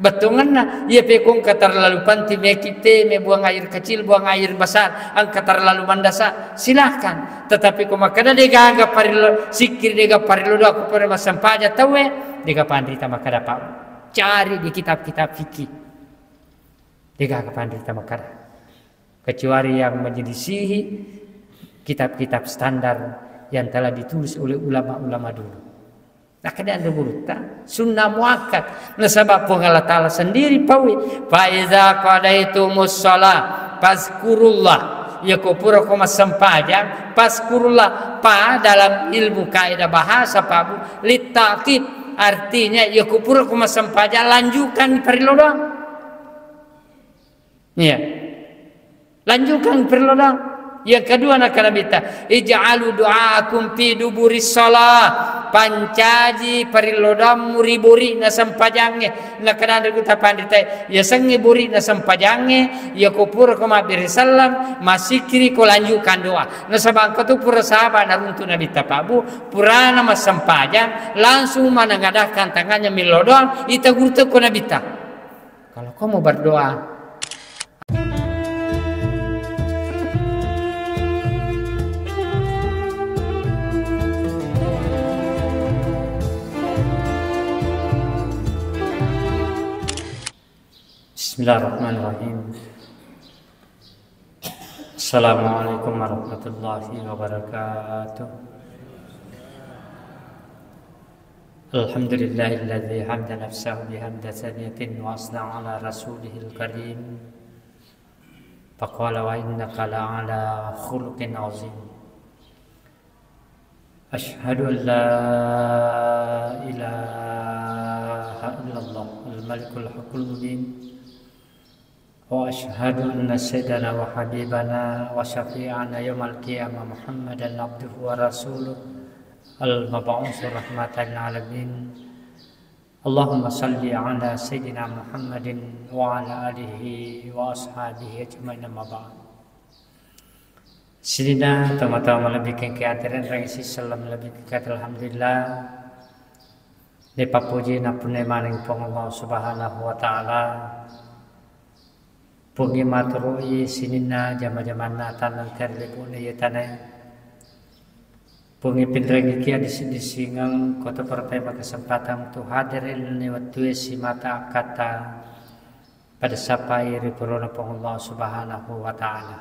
Betungan ia pekong terlalu panti mekite me buang air kecil buang air besar angka terlalu mandasa silahkan, tetapi kumakada dega parilo sikir dega parilo aku pada masampaja tawe dega pandrita makada pak cari di kitab-kitab fikih dega pandrita makada, kecuali yang menyelisihi kitab-kitab standar yang telah ditulis oleh ulama-ulama dulu. Nah kada ada buruta sunnah muakkad. Nah sebab Allah Ta'ala sendiri pawi fa iza qadaitumus shalah fazkurullah ya kupura koma sampaja fazkurullah pa dalam ilmu kaidah bahasa pabu litakid artinya ya kupura koma sampaja lanjutkan perilodoang. Ya. Lanjutkan perilodoang. Yang kedua nak kalabita ij'alu du'aakum fi duburis shalah pancaji parilodam muriburi na sampajangnya na kananda kita pandita ya sangi buri na sampajangnya ya kupur koma birisallam masikiri ko lanjutkan doa na sabang tu pura sahabat na runtu nabi tapabu purana mas sampajang langsung manangadahkan tangannya milodam ita gurta ko nabita kalau kau mau berdoa Bismillahirrahmanirrahim. Assalamualaikum warahmatullahi wabarakatuh. Alhamdulillahilladzi hamda nafsahu bihamda saniyatin wa asna ala rasulihil karim. Faqala wa innaka la'ala khuluqin azim. Ashhadu an la ilaha illallah al-malikul haqqul mubin. وأشهد أن سيدنا وحبيبنا وشفيعنا يوم القيامة محمدا عبده ورسوله المبعوث رحمة للعالمين اللهم صل على سيدنا محمد وعلى آله وأصحابه أجمعين أما بعد. Sidina tama-tama lebih kengkiatiran rangsi salam lebih kengkiat alhamdulillah ni papuji na punai maning pong Allah subhanahu wa ta'ala pungi maturui sinina jama-jaman natan ng terlipu na yatane pungi pinragi kia disingang kota pertai kesempatan tu hadirin ni waktu si mata kata pada sapai ripurona pong Allah subhanahu wa ta'ala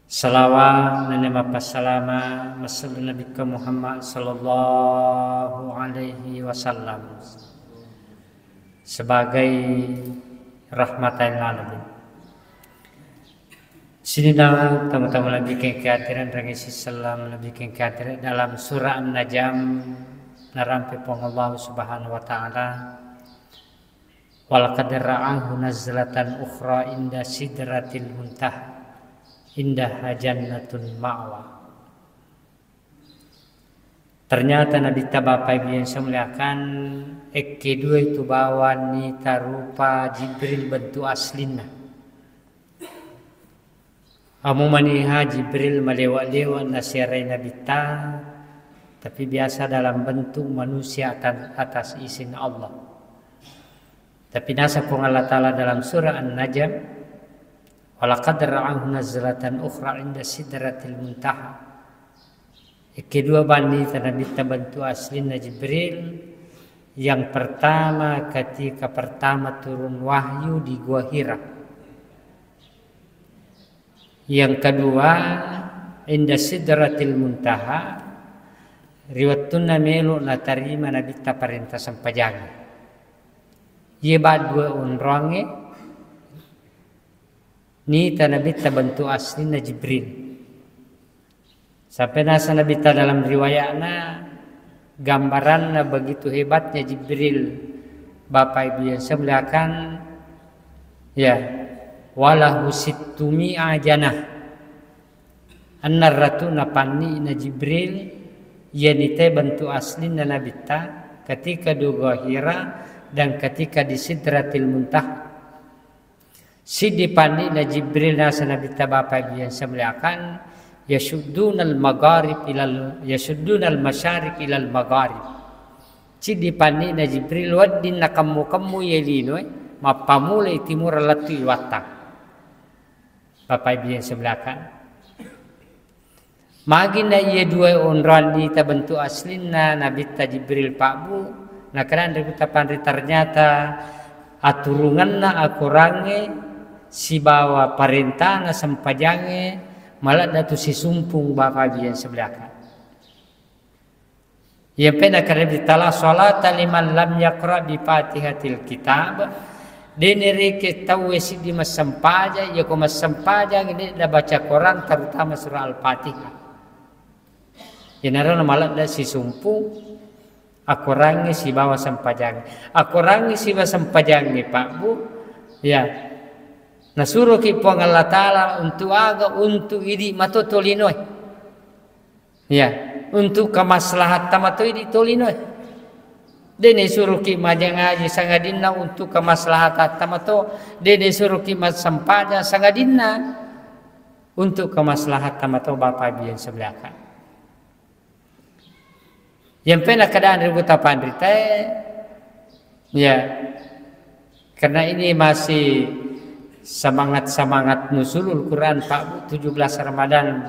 salawat dan mapasalama masallu nabi Muhammad sallallahu alaihi wasallam sebagai rahmatan alamin. Sini dalam teman-teman lebih kengkatiran rangisi salam lebih kengkatiran dalam surah An-Najm narampi pong Allah subhanahu wa ta'ala walaqad ra'ahu nazlatan ukhra inda sidratil muntaha indaha jannatun ma'wa. Ternyata Nabi Tabapai yang semuliakan kedua itu bawa nita rupa Jibril bentuk aslina. Amu maniha Jibril melewat-lewat nasirai Nabi Ta, tapi biasa dalam bentuk manusia atas izin Allah. Tapi nasa pun Allah Ta'ala dalam surah An-Najm, walaqad ra'ahu nazlatan ukhra inda sidratil muntaha. Kedua bani Nabi terbentuk aslina Jibril. Yang pertama ketika pertama turun wahyu di Gua Hira. Yang kedua inda sidratil muntaha riwatuna melu na tarima Nabi ta perintah sampajang. Ye dua unronge ni ta Nabi terbentuk aslina Jibril. Sampai nasa Nabi ta dalam riwayatna gambarannya begitu hebatnya Jibril Bapak Ibu yang semuliakan ya walahu sittumi ajanah an-narratuna panni na Jibril yanite bentuk asli na Nabi ta ketika di Gua Hira dan ketika di Sidratil Muntaha sidi panni na Jibril nasa Nabi ta Bapak Ibu yang semuliakan yasuddunal magharib ilal yasuddunal masyarik ilal magharib Cidi pani na Jibril wadin na kamu yelino mapamulay timur latu iwata. Bapak Ibu yang sebelah kan. Magi na iya dua onran di bentuk aslina Nabi Jibril Pak Bu. Nah karena dari ternyata aturungan na akurange si bawa perintah na sempajange malah datu si sumpung Bapak Ibu yang sebelah kan. Yang pernah kerana ditala salat liman lam yaqra bi Fatihatil Kitab. Deneri ke tahu esi di masampaja, ya ko masampaja ini dah baca Quran terutama surah Al-Fatihah. Ya narana malah dah si sumpu, aku rangi si bawa sampajang, aku rangi si bawa sampajang ni Pak Bu, ya. Nasuruh ki puang Allah Taala untuk aga untuk idi matotolinoy, ya. Untuk kemaslahat tamato idi tolinoy. Dene suruh ki majang aji sangadinna untuk kemaslahatan tamato. Dene suruh ki sampaja sangadinna untuk kemaslahatan tamato Bapak Ibu yang sebelah kan. Yang pernah keadaan ribut pandrita, ya, karena ini masih semangat nusulul Quran Pak 17 Ramadan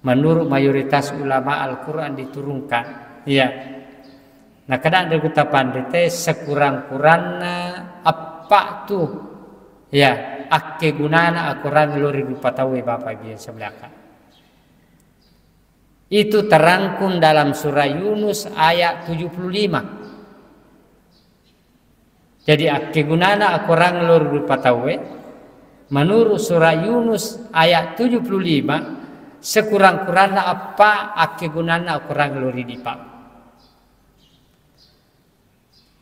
menurut mayoritas ulama Al-Quran diturunkan, ya. Nah kadang ada kita pandai sekurang-kurangnya apa tuh ya akke gunana akuran lori dupatawe Bapak Ibu sebelah kan. Itu terangkum dalam surah Yunus ayat 75. Jadi akke gunana akuran lori dupatawe menurut surah Yunus ayat 75 sekurang-kurangnya apa akke gunana akuran lori dipak.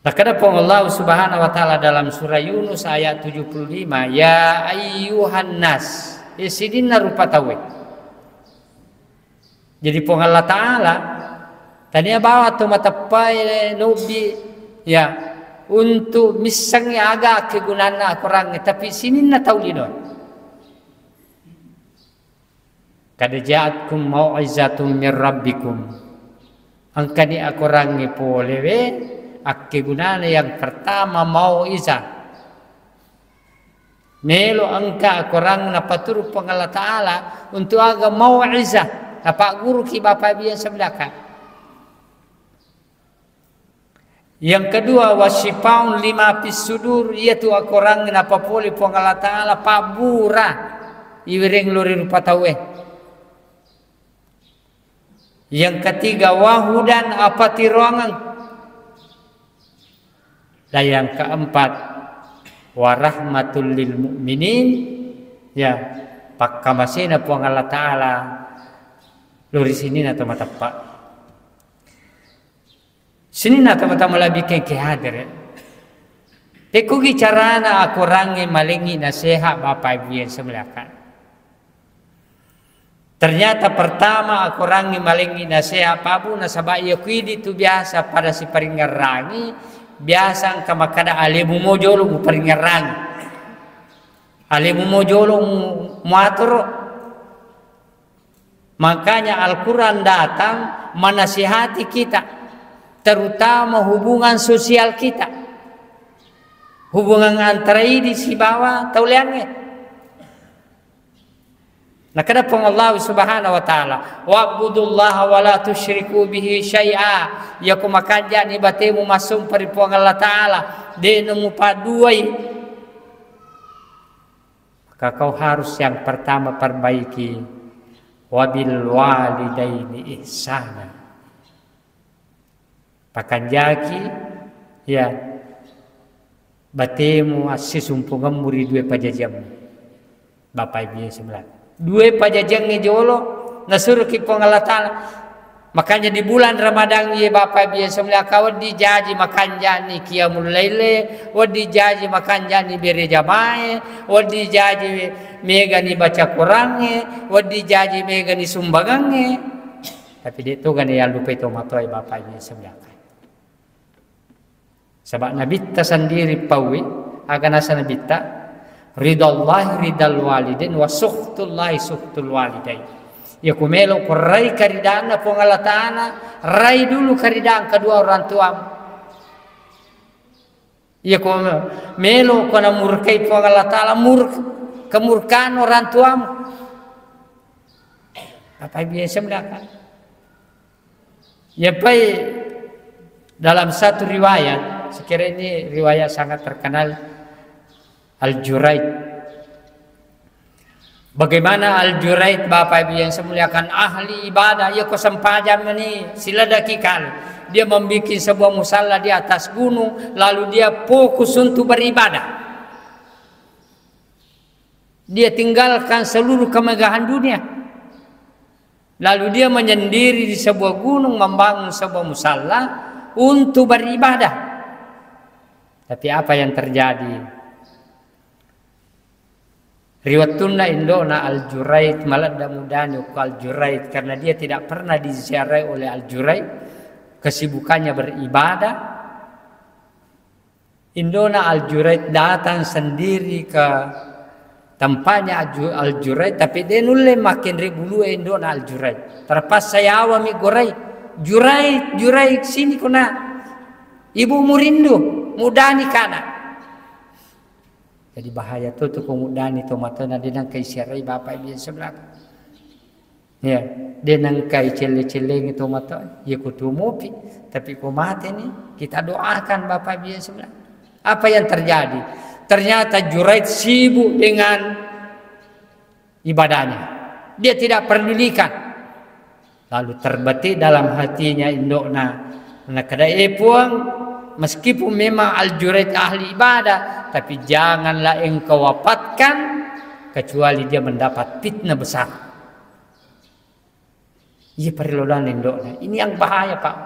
Nah, kenapa Allah Subhanahu wa taala dalam surah Yunus ayat 75, ya ayyuhan nas, isidina rupa tawe. Jadi Allah Taala tadinya bawa tu matapai nubi ya untuk misangnya agak kegunaan kurang tapi sini na tahu lino. Kad ja'atkum mau'izatun mir rabbikum. Angkani akurangi polewe akke gunana yang pertama mau izah. Melo angka korang napaturu pengala Ta'ala untuk aga mau izah. Apa guru ki Bapak Ibu yang sebelah kan. Yang kedua wasifaun lima pis sudur yaitu akorang napa poli pengala Ta'ala pabura iwireng lori rupa tawe. Yang ketiga wahudan apa tiruangan. Dan yang keempat warahmatul lil mu'minin ya pakkamasina puang Allah Ta'ala lori sini atau mata pak sini atau mata malabikin kehadir tekugi carana aku rangi malingi nasihat Bapak Ibu yang sebelah kan. Ternyata pertama aku rangi malingi nasihat Pabu nasabak ya kuidi itu biasa pada si peringarangi biasa kamakada alimu mojolo mu peringarang alimu mojolo muatur. Makanya Al-Quran datang menasihati kita terutama hubungan sosial kita, hubungan antara ini si bawah tauliannya. Nah kenapa Allah Subhanahu wa taala wa'budullaha wa la tusyriku bihi syai'a ya kumakanja ni batemu masum paripuang Allah taala de nemu paduai maka kau harus yang pertama perbaiki wabil walidaini ihsana pakanjaki ya batemu asisumpungan muri dua pajajam Bapak Ibu sebelah dua pajajangnya jolo nasuruh ki Allah Ta'ala. Makanya di bulan Ramadan ye Bapak Ibu semula kawat dijaji makan jani qiyamul laile, wad dijaji makan jani bere jamae, wad dijaji mega ni baca Qur'annya, wad dijaji mega ni sumbangannya. Tapi dia tu kan yang lupa itu matoi Bapak Ibu semula. Sebab Nabi ta sendiri pawi akan asa Nabi ta ridallahi ridal walidain wa sukhtullahi sukhtul walidain. Ya kumelo ko rai karidaan na po ngalatana, rai dulu karidaan kedua orang tuamu. Ya kumelo ko na murkai po ngalatala kemurkaan orang tuamu. Apa biasa melakukan? Ya dalam satu riwayat, sekiranya ini riwayat sangat terkenal, Al-Juraid. Bagaimana Al-Juraid Bapak Ibu yang saya muliakan, ahli ibadah, ya kesempatan ini sila dakikal. Dia membuat sebuah musalla di atas gunung, lalu dia fokus untuk beribadah. Dia tinggalkan seluruh kemegahan dunia. Lalu dia menyendiri di sebuah gunung, membangun sebuah musalla untuk beribadah. Tapi apa yang terjadi? Riwayatuna indona Al-Juraid malada mudani Al-Juraid, karena dia tidak pernah diziarahi oleh Al-Juraid, kesibukannya beribadah. Indona Al-Juraid datang sendiri ke tempatnya Al-Juraid, tapi dia nulle makin ribulu indona Al-Juraid. Terpas saya awami gorai, Juraid sini kuna, ibu murindu mudani kana. Jadi bahaya tuh kemudian itu matanya dia nangkai siarai Bapak Ibu sebelah. Ya, dia nangkai cele-cele itu mata, ya kutu mopi, tapi kau mati nih, kita doakan Bapak Ibu sebelah. Apa yang terjadi? Ternyata Juraid sibuk dengan ibadahnya. Dia tidak pedulikan. Lalu terbetik dalam hatinya indokna, nak kedai puang. Meskipun memang Al-Juraid ahli ibadah, tapi janganlah engkau wafatkan kecuali dia mendapat fitnah besar. Iya perilodan indoknya. Ini yang bahaya Pak.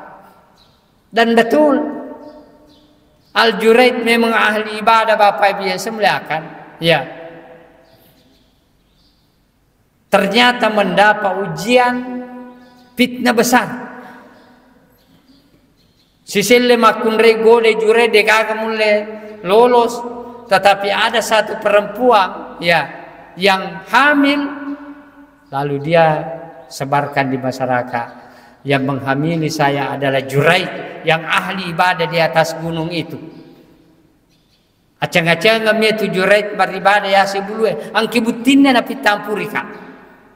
Dan betul Al-Juraid memang ahli ibadah Bapak Ibu yang saya muliakan. Ya. Ternyata mendapat ujian fitnah besar. Sisille makunre gode jure de gaga mulle lolos, tetapi ada satu perempuan ya yang hamil, lalu dia sebarkan di masyarakat, yang menghamili saya adalah Juraid yang ahli ibadah di atas gunung itu. Acang-acang ngamnya tu Juraid beribadah ya sebelumnya angki butinnya napi tampurika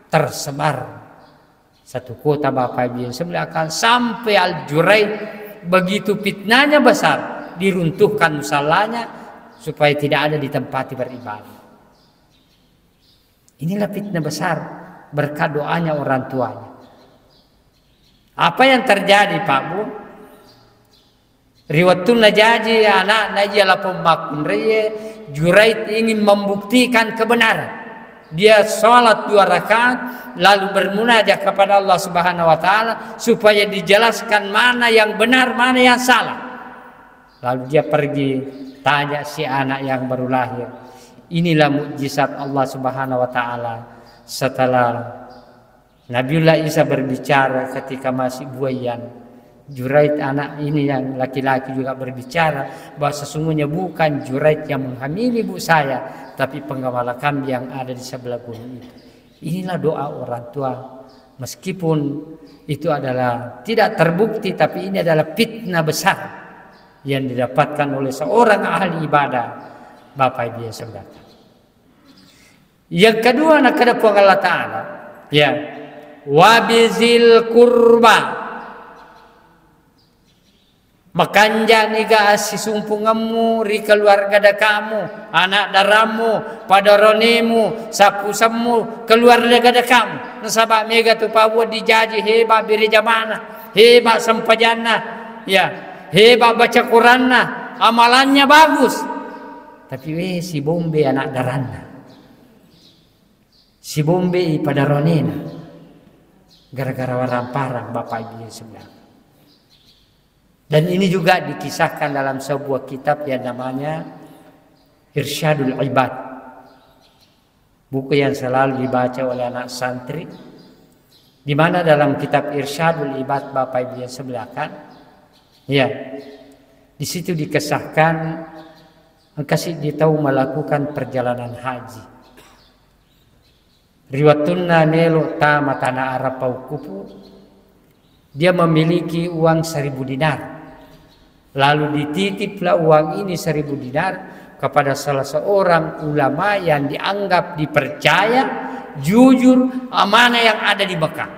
tersebar satu kota Bapak Ibu sebelah akan sampai Al-Juraid begitu fitnahnya besar, diruntuhkan musallanya supaya tidak ada di tempat beribadah. Inilah fitnah besar berkat doanya orang tuanya. Apa yang terjadi Pak Bu? Riwayatun najaji anak najala pemakun reye, Juraid ingin membuktikan kebenaran. Dia sholat 2 rakaat lalu bermunajat kepada Allah Subhanahu wa taala supaya dijelaskan mana yang benar, mana yang salah. Lalu dia pergi tanya si anak yang baru lahir. Inilah mukjizat Allah Subhanahu wa taala setelah Nabiullah Isa berbicara ketika masih buayan. Juraid anak ini yang laki-laki juga berbicara bahwa sesungguhnya bukan Juraid yang menghamili ibu saya, tapi penggembala kambing yang ada di sebelah gunung itu. Inilah doa orang tua, meskipun itu adalah tidak terbukti, tapi ini adalah fitnah besar yang didapatkan oleh seorang ahli ibadah Bapak Ibu yang saudara. Yang kedua nak ada Allah Ta'ala, ya, wabizil kurba. Makanja niga si sumpungamu, ri keluarga da kamu, anak daramu, padaronemu, sapu-samu, keluarga da kamu. Nasabak mega tu pabuat dijaji heba birejamana, heba sempajana, ya, heba baca Quranna, amalannya bagus. Tapi si bombe anak daranna, si bombe padaronena, gara-gara warang-parang Bapak Ibu sebelah. Dan ini juga dikisahkan dalam sebuah kitab yang namanya Irsyadul Ibad. Buku yang selalu dibaca oleh anak santri. Di mana dalam kitab Irsyadul Ibad Bapak Ibu yang sebelah kan, ya, di situ dikisahkan kasih dia tahu melakukan perjalanan haji. riwatunna nelo tama tanah Arab paukupu, dia memiliki uang 1000 dinar. Lalu dititiplah uang ini 1000 dinar kepada salah seorang ulama yang dianggap dipercaya, jujur, amanah yang ada di Mekah.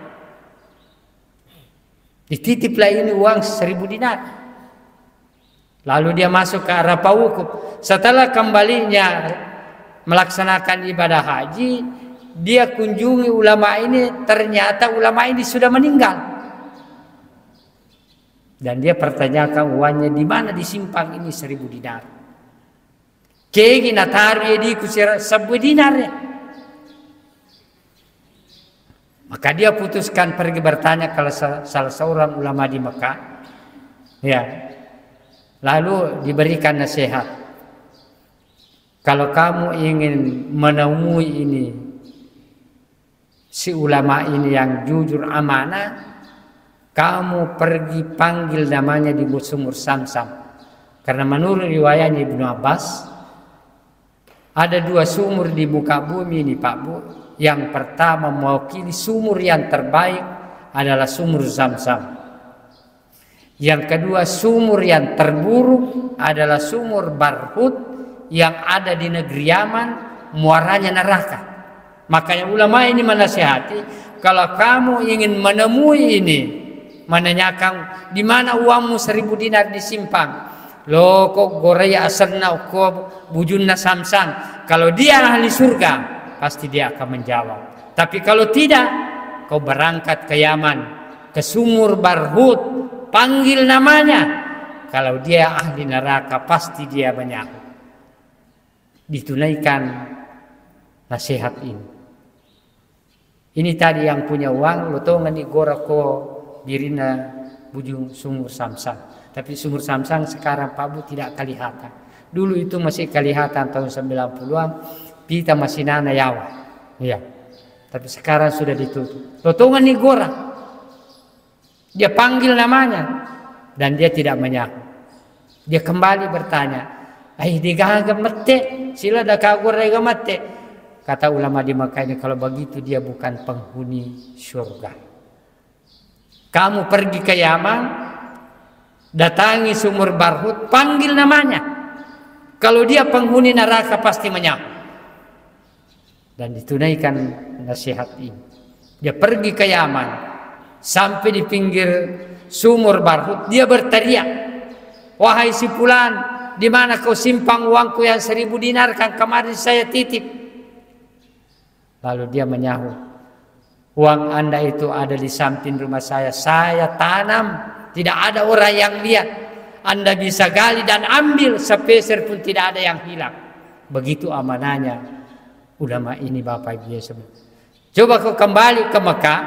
Dititiplah ini uang 1000 dinar. Lalu dia masuk ke Arafah wukuf. Setelah kembalinya melaksanakan ibadah haji, dia kunjungi ulama ini, ternyata ulama ini sudah meninggal. Dan dia pertanyakan uangnya di mana disimpan ini 1000 dinar. Kegi nataru di kusir 10 dinar ya. Maka dia putuskan pergi bertanya ke salah seorang ulama di Mekah. Ya. Lalu diberikan nasihat. Kalau kamu ingin menemui ini si ulama ini yang jujur amanah, kamu pergi panggil namanya di sumur Samsam. Karena menurut riwayatnya Ibnu Abbas, ada 2 sumur di muka bumi ini Pak Bu. Yang pertama mewakili sumur yang terbaik adalah sumur Zamzam. Yang kedua sumur yang terburuk adalah sumur Barhut yang ada di negeri Yaman, muaranya neraka. Makanya ulama ini menasihati, kalau kamu ingin menemui ini, menanyakan di mana uangmu 1000 dinar disimpan. Loh kok goraya asalna kok bujunna Samsam. Kalau dia ahli surga, pasti dia akan menjawab. Tapi kalau tidak, kau berangkat ke Yaman, ke sumur Barhut, panggil namanya. Kalau dia ahli neraka, pasti dia menyahu. Ditunaikan nasihat ini. Ini tadi yang punya uang, lo tahu nggak nih gorako birina bujung sumur Samsam. Tapi sumur Samsam sekarang Pak Bu tidak kelihatan. Dulu itu masih kelihatan tahun 90-an, kita masih nana yawa. Iya. Tapi sekarang sudah ditutup. Lo tahu nggak nih gora? Dia panggil namanya dan dia tidak menyahu. Dia kembali bertanya, "Ai digaga mete, sila da kagor rega mete." Kata ulama di Makkah ini, kalau begitu dia bukan penghuni surga. Kamu pergi ke Yaman, datangi sumur Barhut, panggil namanya. Kalau dia penghuni neraka pasti menyahu. Dan ditunaikan nasihat ini. Dia pergi ke Yaman. Sampai di pinggir sumur Barhut, dia berteriak, "Wahai si fulan, di mana kau simpang uangku yang 1000 dinar kan kemarin saya titip?" Lalu dia menyahu, "Uang Anda itu ada di samping rumah saya tanam, tidak ada orang yang lihat. Anda bisa gali dan ambil, sepeser pun tidak ada yang hilang." Begitu amanahnya ulama ini Bapak Ibu semua. Coba kau kembali ke Mekah,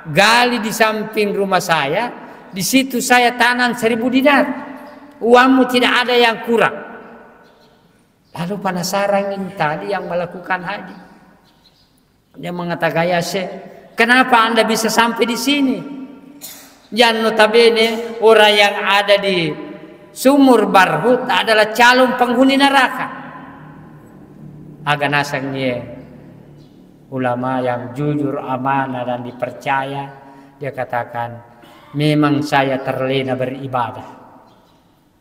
gali di samping rumah saya, di situ saya tanam 1000 dinar. Uangmu tidak ada yang kurang. Lalu penasaran ini tadi yang melakukan haji. Dia mengatakan, "Ya Syekh, kenapa Anda bisa sampai di sini? Yang notabene orang yang ada di sumur Barhut adalah calon penghuni neraka." Agak nasangnya ulama yang jujur, amanah dan dipercaya, dia katakan, "Memang saya terlena beribadah.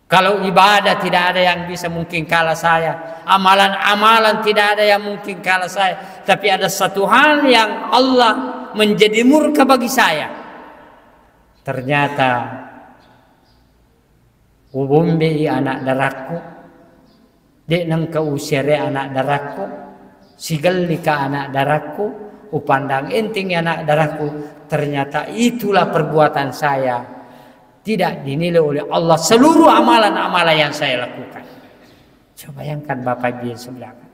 Kalau ibadah tidak ada yang bisa mungkin kalah saya. Amalan-amalan tidak ada yang mungkin kalah saya. Tapi ada satu hal yang Allah menjadi murka bagi saya. Ternyata ubumbi anak darahku, dek nang keusire anak darahku, sigali ka anak darahku, upandang enting anak darahku. Ternyata itulah perbuatan saya. Tidak dinilai oleh Allah seluruh amalan-amalan yang saya lakukan." Coba bayangkan Bapak Ibu yang sebelakan.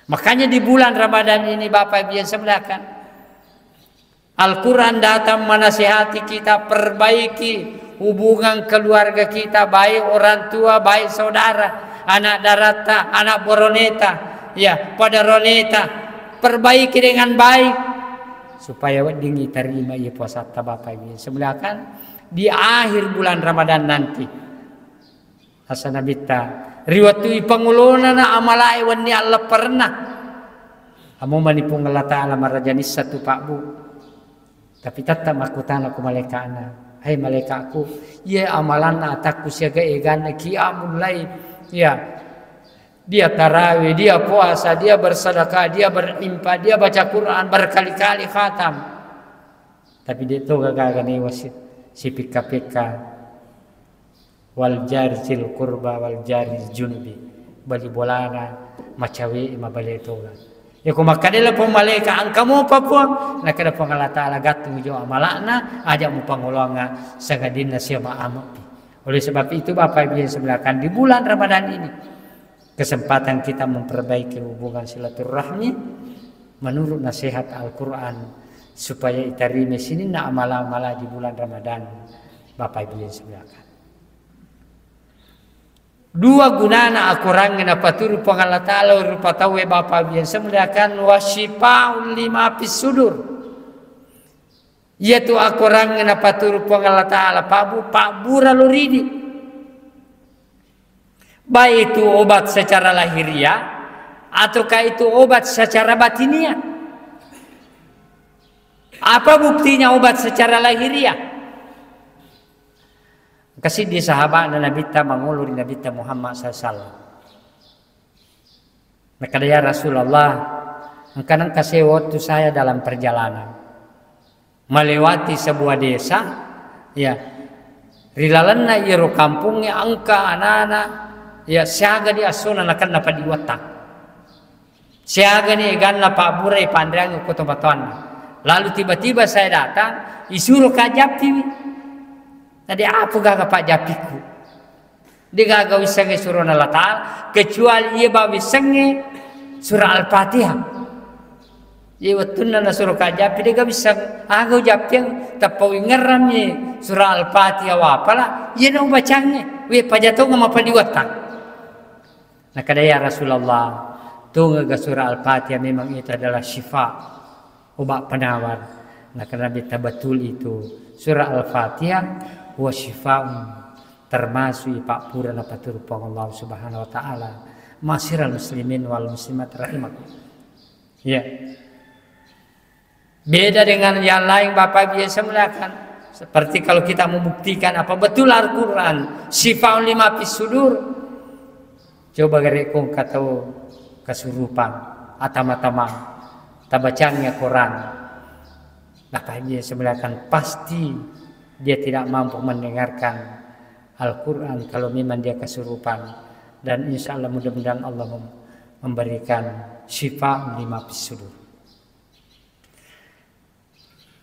Makanya di bulan Ramadan ini Bapak Ibu yang sebelakan, Al-Quran datang menasihati kita, perbaiki hubungan keluarga kita, baik orang tua, baik saudara, anak darata, anak boroneta, ya pada roneta, perbaiki dengan baik supaya dingi terima ya puasa Bapak Ibu yang sebelakan. Di akhir bulan Ramadan nanti hasanabita riwatui pangulona na amalai wani Allah pernah Amo manipung Allah Ta'ala marajanis satu Pak Bu. Tapi tetap aku tanah ku malaikana. Hai malaikatku, ya amalan ataku siaga egan qiyamul lail. Ya. Dia tarawih, dia puasa, dia bersedekah, dia berinfak, dia baca Quran berkali-kali khatam. Tapi dia tu gagal ni wasit si pika-pika wal jaril qurba wal jaril junubi bali bolana macawi mabale tu. Ya ko makadela po malaika ang kamo pa po nakada po Allah Taala gatu jo amalana aja mo pangulonga sagadin na siya maamo. Oleh sebab itu Bapak Ibu yang sebelahkan di bulan Ramadan ini kesempatan kita memperbaiki hubungan silaturahmi menurut nasihat Al-Quran supaya itarime sini na amala-amala di bulan Ramadan. Bapak Ibu yang sebelahkan. Dua gunana Al-Quran yang paturu pangala ta'ala rupa tawe Bapak Ibu yang sebelahkan wasyifa'un lima fis sudur. Yaitu Al-Quran yang paturu pangala ta'ala Pak Bura luridi. Baik itu obat secara lahiriah ataukah itu obat secara batiniah. Apa buktinya obat secara lahiriah? Kasih di sahabat Nabi ta mangulur Nabi ta Muhammad SAW. Maka ya Rasulullah, kadang kasih waktu saya dalam perjalanan melewati sebuah desa, ya rilalanna iro kampungnya angka anak-anak. Ya siaga di asuna nakan dapat diwatak. Siaga ni ganna Pak Burai pandang ko tempatan. Lalu tiba-tiba saya datang, disuruh ka japi. Tadi apa gaga Pak japiku? Dia gaga wisange surah Allah Ta'ala kecuali ia bawa wisange surah Al-Fatihah. Ia watuna na surah ka japi dia gaga wisang agau japi yang tapau ngeramnya surah Al-Fatihah wa apalah. Ia nak bacanya. We pajatong ngapa diwatak. Nah kadaya Rasulullah tunggu ke surah Al-Fatihah memang itu adalah syifa obat penawar. Nah karena kita betul itu surah Al-Fatihah wa syifaun termasuk Pak Pura napatur Allah Subhanahu wa taala. Masyiral muslimin wal muslimat rahimakumullah. Ya. Beda dengan yang lain Bapak biasa melakukan. Seperti kalau kita membuktikan apa betul Al-Qur'an syifaun lima fis sudur. Coba gerekong katau kesurupan atama-tama tabacanya Quran. Bapak dia sebelahkan pasti dia tidak mampu mendengarkan Al-Quran kalau memang dia kesurupan. Dan insya Allah mudah-mudahan Allah memberikan syifa lima fis sudur.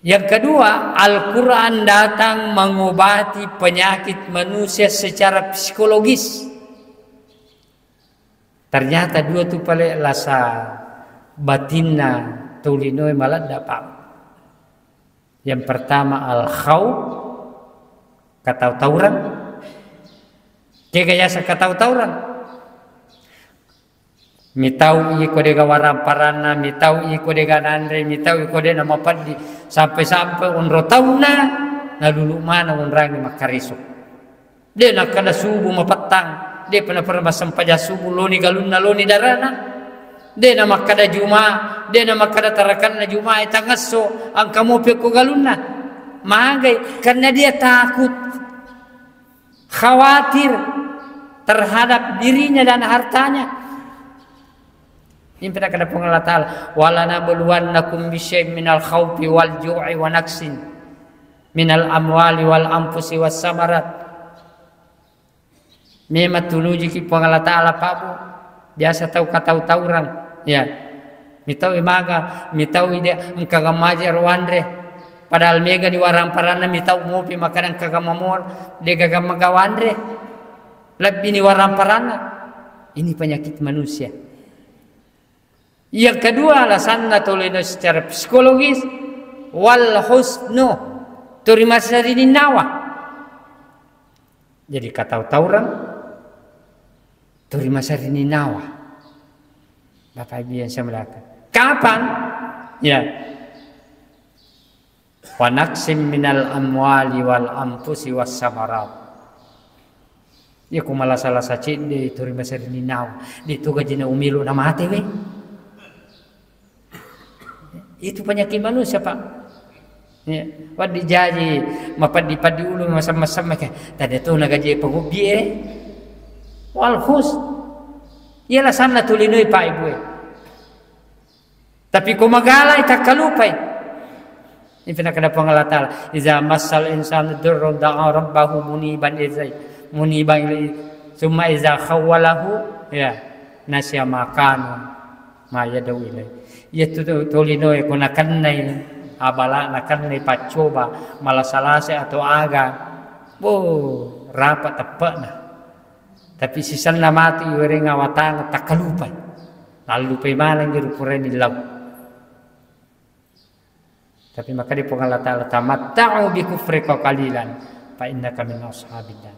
Yang kedua, Al-Quran datang mengobati penyakit manusia secara psikologis. Ternyata dua tu pale lasa batinna tulinoi malah dapat. Yang pertama al-khawf katau-tauran. Kaya sa katau-tauran. Mitau iko dega waram parana, mitau iko dega nandre, mitau iko de nama padi sampai-sampai unro tauna na dulu mana unrang makarisuk. Dia nak kada subuh mapatang. Dia pernah sampaja subuh loni galunna loni darana. Dia nama kada juma, dia nama kada tarakan na juma itangaso ang kamu peko galunna. Magai karena dia takut, khawatir terhadap dirinya dan hartanya. Ini pernah kada Allah Ta'ala wala nabluwannakum bisyai'in minal khawfi wal ju'i wa naqsin minal amwali wal anfusi was samarat. Memang tuluji ki Allah Ta'ala Pak Bu. Biasa tahu katau-tauran. Ya. Mitau imaga, mitau ide engkaga majer wandre. Padahal mega di warang parana mitau ngopi makanan kagamamor, dia gaga magawandre. Lebih ni warang parana. Ini penyakit manusia. Yang kedua alasanna toleno secara psikologis wal husnu terima sarini nawa. Jadi katau-tauran terima sarini nawa. Bapak Ibu yang saya melakukan. Kapan? Ya. Wa naqsim minal amwali wal anfusi was samarat. Ya kumala salah saci di terima sarini nawa. Di tuga jina umilu nama hati we. Itu penyakit manusia, Pak. Ya, wadi jaji mapadi padi ulu masam-masam ka. Tadi tu nagaji pengubi wal khus. Ialah sana tulinoi Pak Ibu. Tapi kumagala itakalupai. Ini pernah kada Allah Ta'ala. Iza massal insanu durrun da'a rabbahu muniban ilaihi. Summa iza khawwalahu ya nasya makanu ma yadau ilaihi. Yaitu tulinoi kuna kannai abala nakannai pacoba malasalase atau aga. Rapat tepat nah. Tapi sisan na mati iwere ngawatang takalupai. Lalu lupai malang dirupureni lau. Tapi maka di Allah Ta'ala tamatta'u bi kufrika qalilan fa innaka min ashabid nar.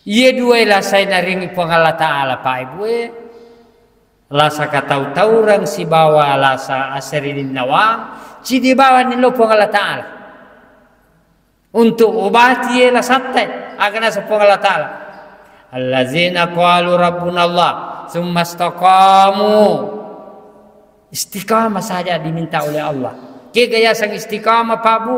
Ye dua la sai naringi Allah Ta'ala Pak Ibu lasa katau-tau orang si bawa lasa asirin nawang ci di bawa ni lo Allah Ta'ala untuk obati la satte agana sa Allah Ta'ala allazina qalu rabbuna Allah tsumma istaqamu. Istiqamah saja diminta oleh Allah. Kegaya sang istiqamah Pak Bu.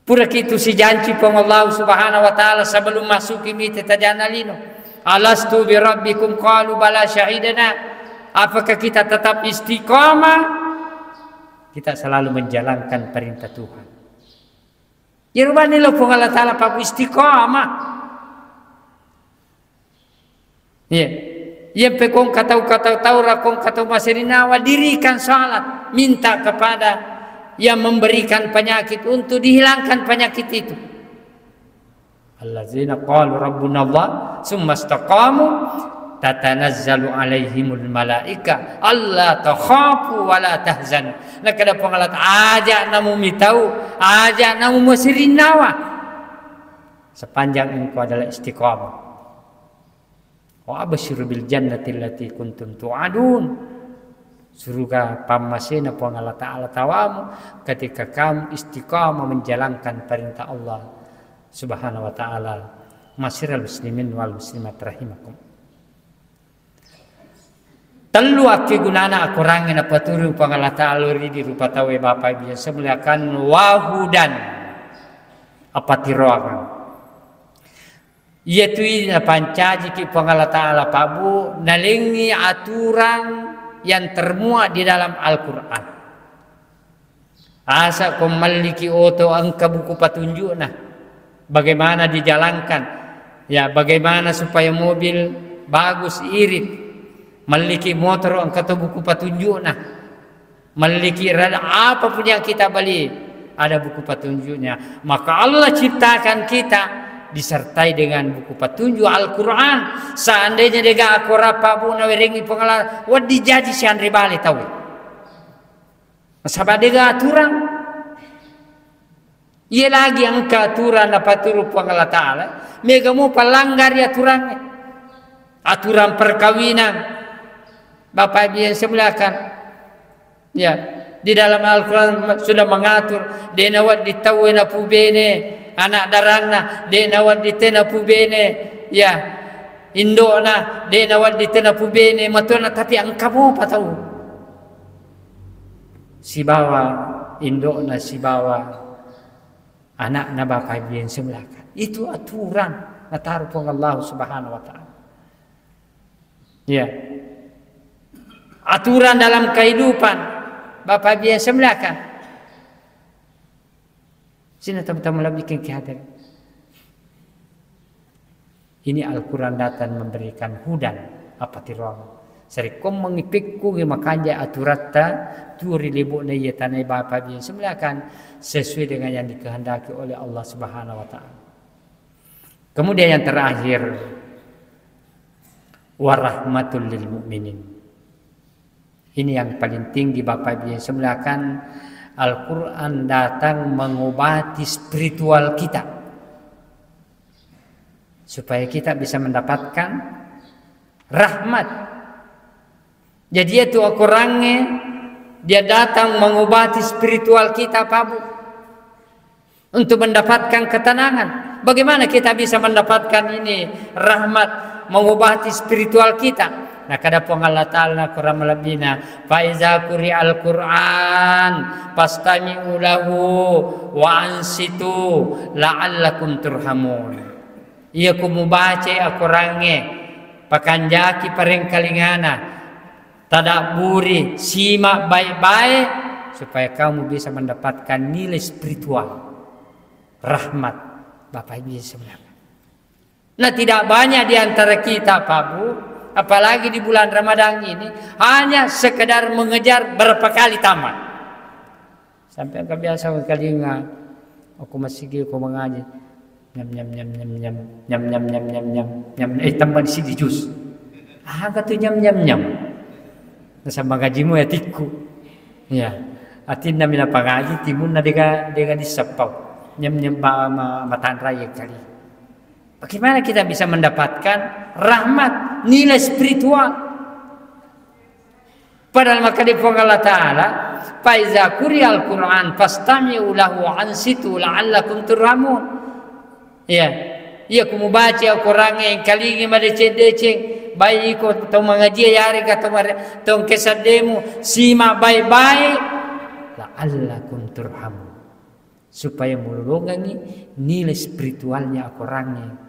Pura kitu si janji pong Allah Subhanahu wa taala sebelum masuk mite tajana lino. Alastu bi rabbikum qalu bala syahidana. Apakah kita tetap istiqamah? Kita selalu menjalankan perintah Tuhan. Ya rubani lo pong Allah taala Pak Bu istiqamah. Ya. Yang pekong katau rakong katau masirinawa dirikan salat minta kepada yang memberikan penyakit untuk dihilangkan penyakit itu. Allazina qalu rabbuna Allah tsumma istaqamu tatanazzalu alaihimul malaika alla takhafu wa la tahzanu. Nah kada pengalat aja namu mitau aja namu masirinawa sepanjang engkau adalah istiqamah. Wa absyiru bil jannati allati kuntum tu'adun. Surga pamasena pong Allah Ta'ala tawamu ketika kamu istiqamah menjalankan perintah Allah Subhanahu wa taala. Masyiral muslimin wal muslimat rahimakum. Telu aki gunana akurangan apa turu pong Allah Ta'ala di rupa tawe Bapak Ibu semuliakan wahudan apa tiroakan. Yaitu ina pancaji ki Allah Ta'ala Pak Bu nalingi aturan yang termuat di dalam Al-Quran. Asa kemaliki oto angka buku petunjuk nah bagaimana dijalankan ya bagaimana supaya mobil bagus irit memiliki motor angka buku petunjuk nah memiliki apapun yang kita beli ada buku petunjuknya. Maka Allah ciptakan kita disertai dengan buku petunjuk Al-Quran. Seandainya dega akora Pak Bu nawerengi pengalaman wadi jadi si Andre balik tahu sabab dega aturan ia lagi angka aturan apa turu Allah Ta'ala mega mau pelanggar aturannya aturan perkawinan Bapak Ibu yang semuliakan ya di dalam Al-Quran sudah mengatur denawat ditawena pubene anak darangna de nawat ditena pubene ya indona de nawat ditena pubene matuna tapi angkamu apa tahu si bawa indona si bawa anak na Bapak Ibu yang semuliakan itu aturan nataruh pong Allah Subhanahu wa taala ya aturan dalam kehidupan Bapak Ibu yang semuliakan. Sini teman-teman lebih kehadir. Ini Al-Quran datang memberikan hudan apa tirong. Serikom mengipikku makanya aturata turi libuk naya tanai Bapak Ibu semulakan sesuai dengan yang dikehendaki oleh Allah Subhanahu wa taala. Kemudian yang terakhir warahmatul lil mu'minin. Ini yang paling tinggi Bapak Ibu semulakan. Al-Quran datang mengobati spiritual kita supaya kita bisa mendapatkan rahmat. Jadi itu Al-Qurannya dia datang mengobati spiritual kita Pak Bu untuk mendapatkan ketenangan. Bagaimana kita bisa mendapatkan ini rahmat mengobati spiritual kita? Nah kada pong Allah Ta'ala Quran malabina fa iza quri al-Quran fastami'u lahu wa ansitu la'allakum turhamun. Ia ku membaca Al-Qurannya pakanjaki pareng kalingana tadabburi simak baik-baik supaya kamu bisa mendapatkan nilai spiritual rahmat Bapak Ibu sebenarnya. Nah tidak banyak di antara kita Pak Bu, apalagi di bulan Ramadan ini, hanya sekedar mengejar berapa kali tamat. Sampai kebiasa kali ingat, aku masih aku mengaji, nyam nyam nyam nyam nyam nyam nyam nyam nyam nyam nyam, tambah di sini jus. Kata nyam nyam nyam. Sama gajimu ya tiku. Ya, atin namina pangaji timun na dega disepau. Nyam nyam matan raya kali. Bagaimana kita bisa mendapatkan rahmat, nilai spiritual? Padahal maka di Allah Ta'ala, fa iza quri'al Qur'an fastami'u lahu wa ansitu la'allakum turhamun. Ya, ia ku membaca Al-Qur'an yang kalingi madeceng-deceng, baik ko tong mengaji yari ka tong kesademu, simak baik-baik la'allakum turhamun. Supaya melolongi nilai spiritualnya Al-Qur'annya.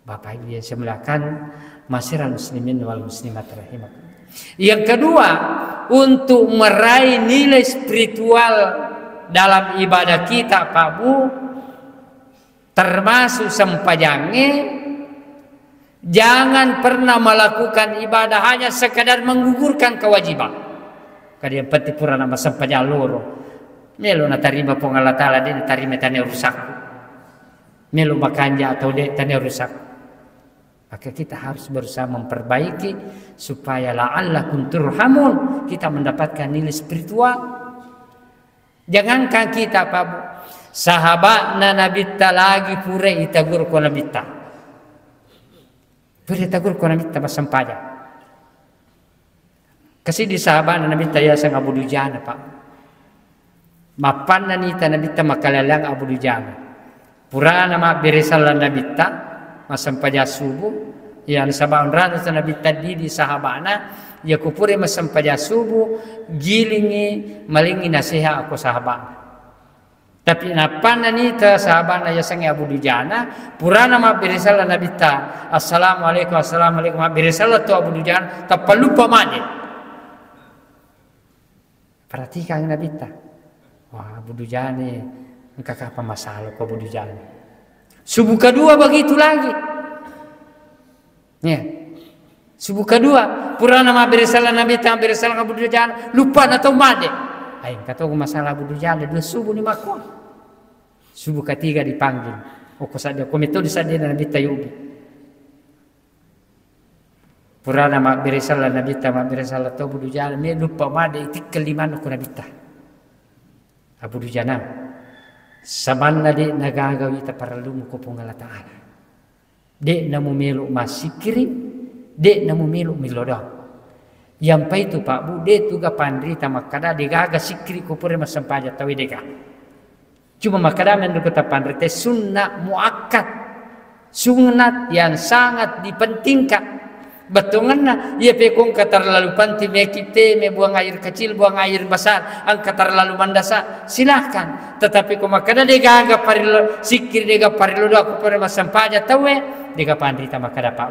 Bapak Ibu yang semulakan masyarakat muslimin wal muslimat rahimakumullah. Yang kedua, untuk meraih nilai spiritual dalam ibadah kita Pak Bu, termasuk sempajangnya, jangan pernah melakukan ibadah hanya sekadar menggugurkan kewajiban. Kalian peti pura nama sempajang loro. Melo na tarima pong Allah Ta'ala dia tarima tanya rusak. Melo makanja atau dia tanya rusak. Maka kita harus berusaha memperbaiki supaya la'allakum turhamun, kita mendapatkan nilai spiritual. Jangankan kita Pak Bu, sahabat Nabi ta lagi pure itagur ko Nabi ta. Pure itagur ko Nabi ta masampaja. Kasi di sahabat Nabi ta ya sang Abu Dujana Pak. Mapan nanita Nabi ta makalalang Abu Dujana. Purana ma beresal Nabi ta masampaja subuh yang sabaon rana Nabi tadi di sahabana ya kupure masampaja subuh gilingi malingi nasihat aku sahabat. Tapi napana ni ta sahabat ya sangi Abu Dujana purana ma beresal Nabi ta assalamualaikum ma beresal tu Abu Dujana tak lupa mane. Perhatikan Nabi ta. Wah Abu Dujana engkau apa masalah kau Abu Dujana. Subuh kedua begitu lagi. Ya. Subuh kedua, purana ma beresala Nabi ta beresala Abu Dujana, lupa atau made. Ai kata aku masalah Abu Dujana dua subuh ni makon. Subuh ketiga dipanggil. Oko saja komito disadia Nabi ta yubi. Purana ma beresala Nabi ta ma beresala Abu Dujana, me lupa made itu kelima ko Nabi ta. Abu Dujana sabanna di nagagawi ta paralum ko pong Allah Ta'ala. De na mumelo masikiri, de na mumelo miloda. Yang pa itu Pak Bu, de tuga pandrita makada de gaga sikri ko pure masampaja tawi dega. Cuma makada men kota pandrita sunnah muakkad. Sunat yang sangat dipentingkan. Betunganna ia pekong terlalu panti mekite me buang air kecil buang air besar angka terlalu mandasa silahkan tetapi ko makada dega ga parilo sikir dega parilo do aku pare masampaja tawe dega pandrita makada Pak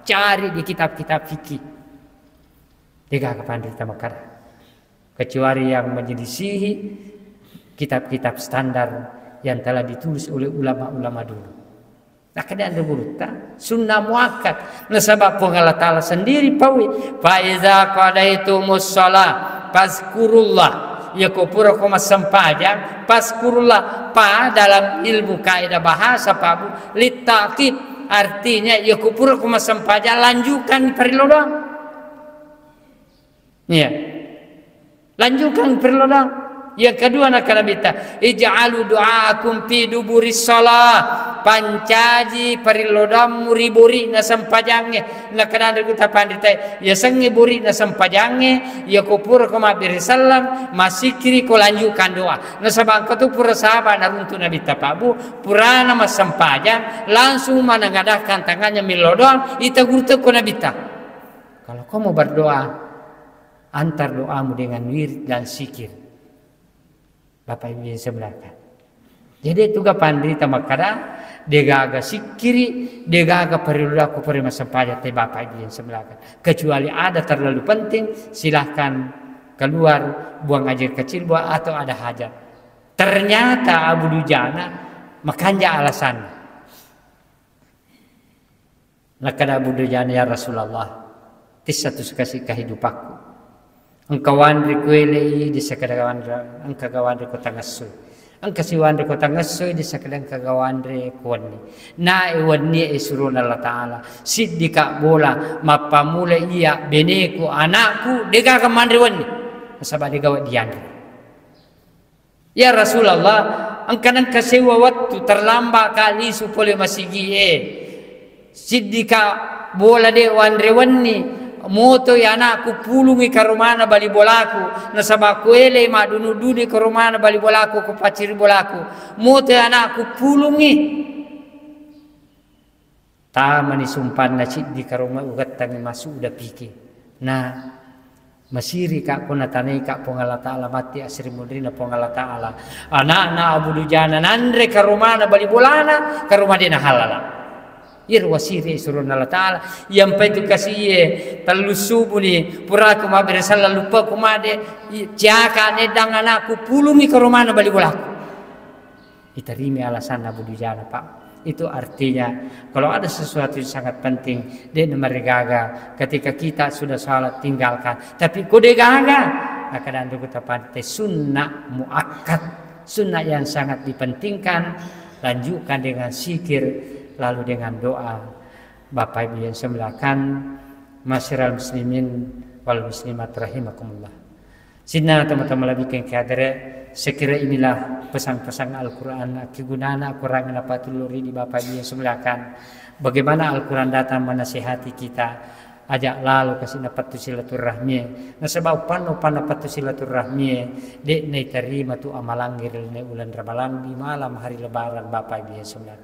cari di kitab-kitab fikih dega ga pandrita makada kecuali yang menyelisihi kitab-kitab standar yang telah ditulis oleh ulama-ulama dulu. Nah keadaan berita sunnah muakkad. Nah sebab Allah Ta'ala sendiri pawi. Fa iza qadaytumus shalah fazkurullah. Ya kupura koma sempajang fazkurullah pa dalam ilmu kaidah bahasa Pak Bu litakid artinya ya kupura koma sempajang lanjutkan perilodang. Iya. Lanjutkan perilodang. Yang kedua nak nabita ij'alu du'aakum fi duburis shalah pancaji parilodam muriburi na sampajangnya na kadang kita pandita ya sangi buri na sampajangnya ya kupur ko mabiri salam masikiri ko lanjutkan doa na sabang ko tu pura sahabat na runtu nabita pabu purana mas sampajang langsung manangadahkan tangannya milodam ita gurtu ko nabita Kalau kau mau berdoa, antar doamu dengan wirid dan zikir. Bapak Ibu yang sebelahkan. Jadi itu pandiri tamakara degaga sikiri degaga perilaku perima sampaja te Bapak Ibu yang sebelahkan. Kecuali ada terlalu penting, silahkan keluar buang air kecil buang atau ada hajat. Ternyata Abu Dujana makanya alasan. Nakada Abu Dujana ya Rasulullah, tisatu kasih kehidupanku. Engkau wandri kuelei di sekadawan engkau gawandri kota ngasu. Engkau si wandri kota ngasu di sekadang kagawandri kuani. Na iwani isrun Allah Taala. Siddika bola mapamule iya beneku anakku dega kamandri wani. Sabab digawat diandri. Ya Rasulullah, engkau nang kasewa waktu terlambat kali supaya masigi Siddika bola de wandri wani. Moto ya anakku pulungi ke rumana bali bolaku nasaba kuele ma dunu-duni ke rumana bali bolaku ku paciri bolaku moto ya anakku pulungi tamani sumpan na di ke rumah ugat tangi masuk udah pikir nah masiri kak kuna tanai kak pongala ta'ala mati asri mudrina pongala ta'ala anak-anak Abu Dujana nandre ke rumana bali bolana ke rumah dina halala Ir wasiri surun Allah Ta'ala yang itu kasih telusubu ni puraku mabir salah lupa kumade jaka nedang anakku pulumi ke rumah balik bolaku diterima alasan Abu Dujana Pak. Itu artinya kalau ada sesuatu yang sangat penting dia meregaga ketika kita sudah salat tinggalkan tapi kode gaga akan anda kita pantai sunnah muakkad sunnah yang sangat dipentingkan lanjutkan dengan zikir lalu dengan doa. Bapak Ibu yang semelakan masyiral muslimin wal muslimat rahimakumullah. Sidna teman-teman lebih kengkadere sekira inilah pesan-pesan Al-Quran kegunaan Al-Quran yang dapat tuluri di Bapak Ibu yang semelakan. Bagaimana Al-Quran datang menasihati kita ajak lalu kasih dapat tu silaturahmi. Nah sebab panu dapat tu silaturahmi dek nei terima tu amalangir nei ulan Ramadan di malam hari lebaran Bapak Ibu yang sembilan.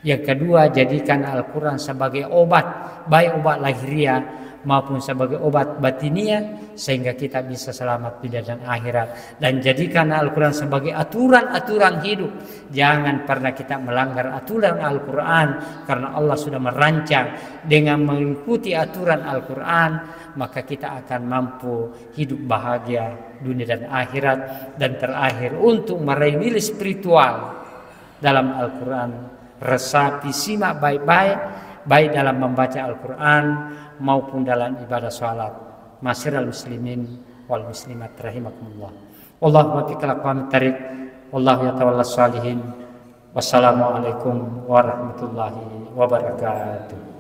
Yang kedua jadikan Al-Quran sebagai obat baik obat lahiriah maupun sebagai obat batinia sehingga kita bisa selamat dunia dan akhirat dan jadikan Al-Quran sebagai aturan-aturan hidup. Jangan pernah kita melanggar aturan Al-Quran karena Allah sudah merancang dengan mengikuti aturan Al-Quran maka kita akan mampu hidup bahagia dunia dan akhirat dan terakhir untuk meraih nilai spiritual dalam Al-Quran resapi simak baik-baik baik dalam membaca Al-Quran maupun dalam ibadah salat. Masyiral muslimin wal muslimat rahimakumullah. Allahumma fikal aqwam tarik wallahu yatawalla salihin. Wassalamualaikum warahmatullahi wabarakatuh.